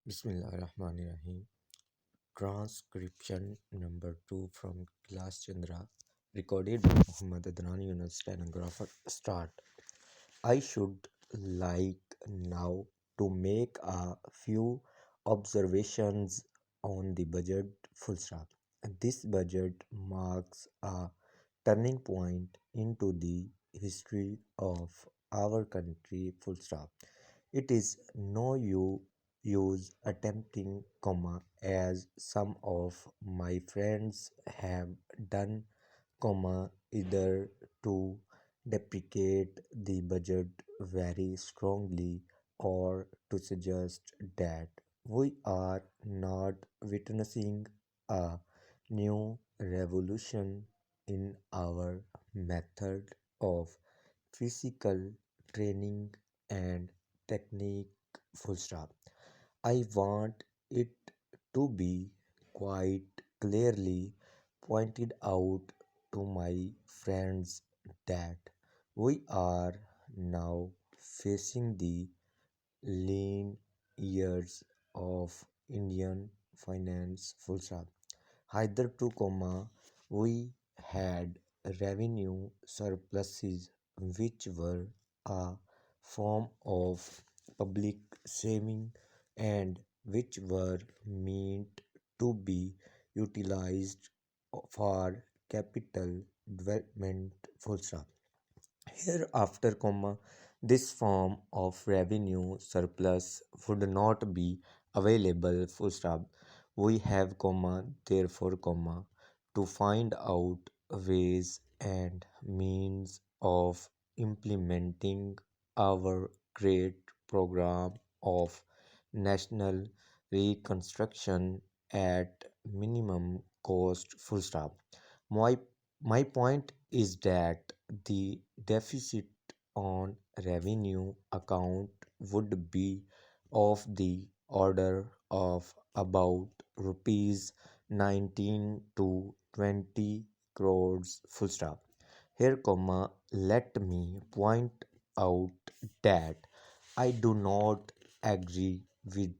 Bismillahirrahmanirrahim. Transcription number 2 from Class Chandra, recorded by Muhammad Adnan Yunus, stenographer. Start. I should like now to make a few observations on the budget. Full stop. This budget marks a turning point into the history of our country. Full stop. It is no use attempting comma as some of my friends have done comma either to deprecate the budget very strongly or to suggest that we are not witnessing a new revolution in our method of physical training and technique. Full stop. I want it to be quite clearly pointed out to my friends that we are now facing the lean years of Indian finance. Full stop. Hitherto, we had revenue surpluses which were a form of public saving and which were meant to be utilized for capital development. Full stop. Hereafter, this form of revenue surplus would not be available. Full stop. We have, therefore, to find out ways and means of implementing our great program of national reconstruction at minimum cost. Full stop. My my point is that the deficit on revenue account would be of the order of about rupees 19 to 20 crores. Full stop. Here, let me point out that I do not agree with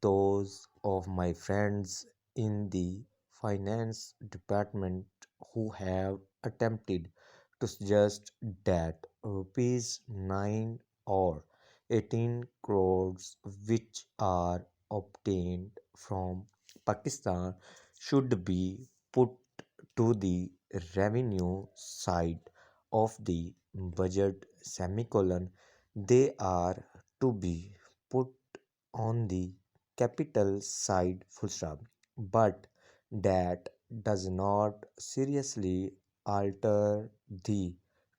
those of my friends in the finance department who have attempted to suggest that rupees 9 or 18 crores which are obtained from Pakistan should be put to the revenue side of the budget. Semicolon. They are to be put on the capital side. Full stop. But that does not seriously alter the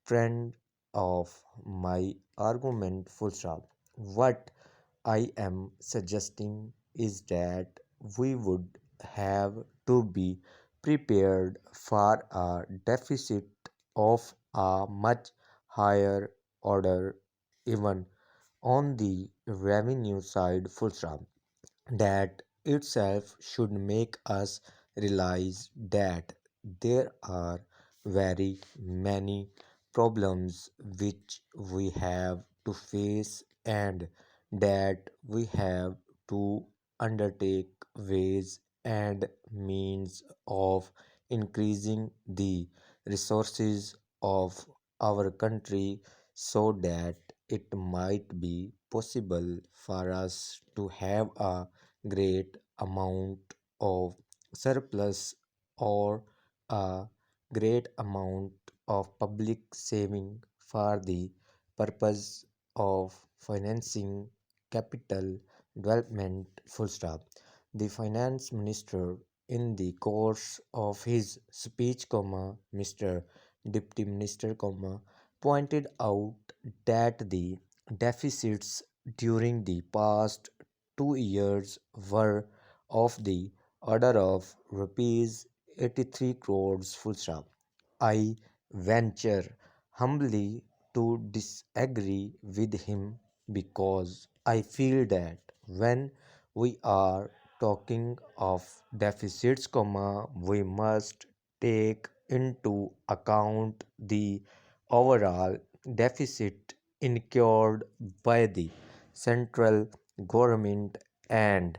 trend of my argument. Full stop. What I am suggesting is that we would have to be prepared for a deficit of a much higher order even on the revenue side. Full stop. That itself should make us realize that there are very many problems which we have to face and that we have to undertake ways and means of increasing the resources of our country so that it might be possible for us to have a great amount of surplus or a great amount of public saving for the purpose of financing capital development. Full stop. The finance minister, in the course of his speech, Mr. Deputy Minister, pointed out that the deficits during the past 2 years were of the order of rupees 83 crores. Full stop. I venture humbly to disagree with him because I feel that when we are talking of deficits, we must take into account the overall deficit incurred by the central government and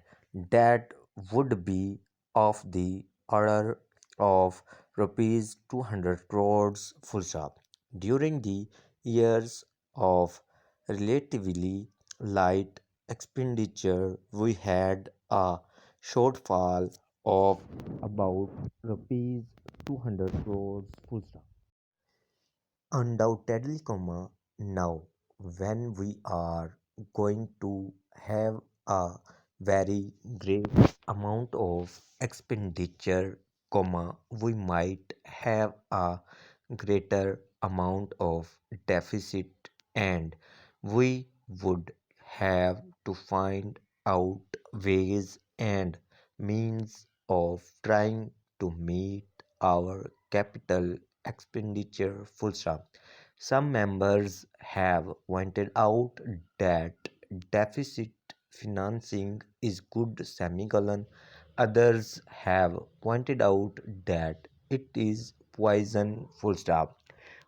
that would be of the order of rupees 200 crores full stop. During the years of relatively light expenditure, we had a shortfall of about rupees 200 crores full stop. Undoubtedly, now when we are going to have a very great amount of expenditure, we might have a greater amount of deficit, and we would have to find out ways and means of trying to meet our capital expenditure full stop. Some members have pointed out that deficit financing is good semicolon. Others have pointed out that it is poison full stop.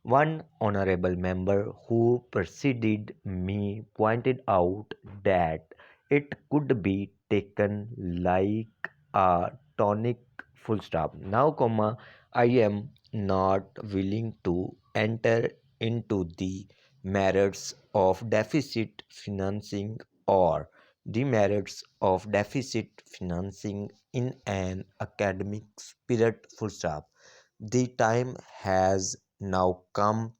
One honorable member who preceded me pointed out that it could be taken like a tonic full stop. Now, I am not willing to enter into the merits of deficit financing or the merits of deficit financing in an academic spirit full stop. The time has now come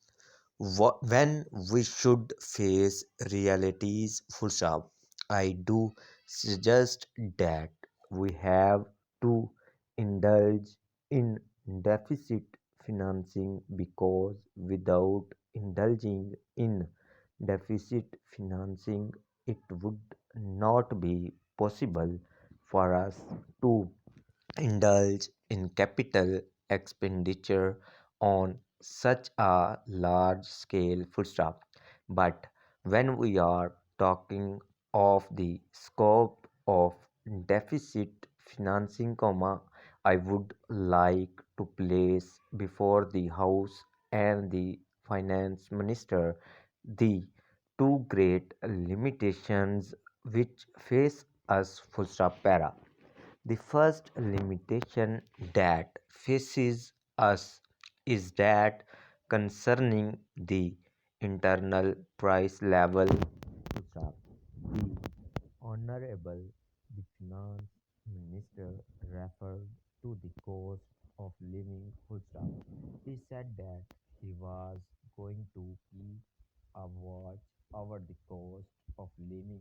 when we should face realities full stop. I do suggest that we have to indulge in deficit financing, because without indulging in deficit financing, it would not be possible for us to indulge in capital expenditure on such a large scale full stop. But when we are talking of the scope of deficit financing, I would like to place before the House and the Finance Minister the two great limitations which face us full stop para. The first limitation that faces us is that concerning the internal price level. The Honorable the Finance Minister referred to the cost of living full stop. He said that he was going to keep a watch over the cost of living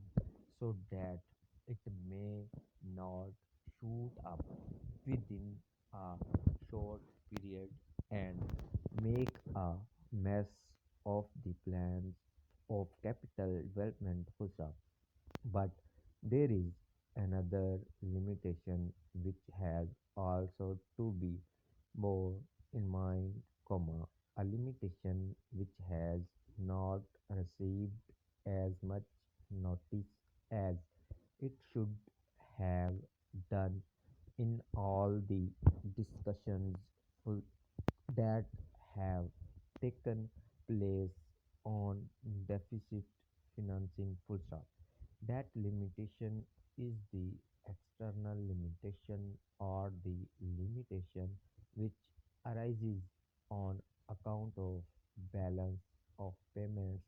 so that it may not shoot up within a short period and make a mess of the plans of capital development full stop. But there is another limitation which has also to be borne in mind, a limitation which has not received as much notice as it should have done in all the discussions that have taken place on deficit financing full stop. That limitation is the external limitation or the limitation which arises on account of balance of payments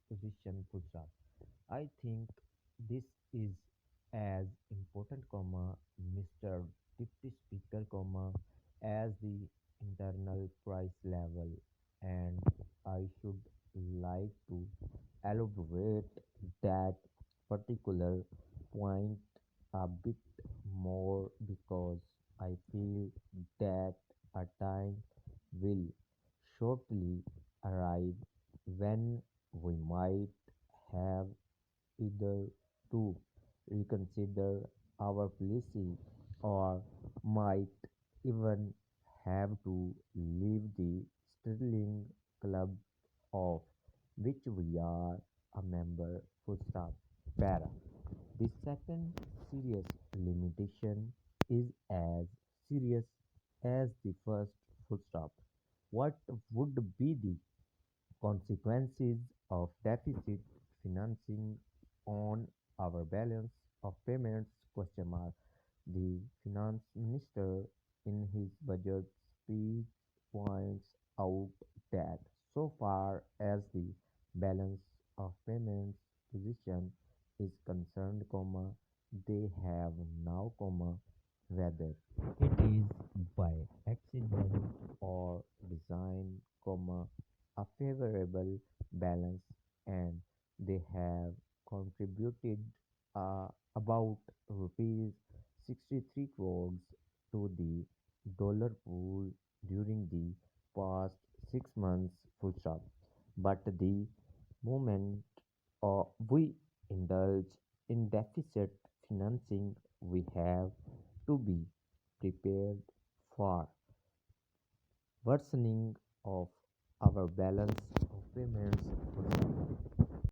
position full stop. I think this is as important, Mr. Deputy Speaker, as the internal price level, and I should like to elaborate that particular point a bit more, because I feel that a time will shortly arrive when we might have either to reconsider our policy or might even have to leave the Sterling Club, of which we are a member. Full stop. Para. The second serious limitation is as serious as the first. Full stop. What would be the consequences of deficit financing on our balance of payments? customers. The finance minister, in his budget speech, points out that so far as the balance of payments position is concerned, they have now, whether it is by accident or design, a favorable balance, and they have contributed about rupees 63 crores to the dollar pool during the past 6 months. Full stop. But the moment we indulge in deficit financing, we have to be prepared for worsening of our balance of payments.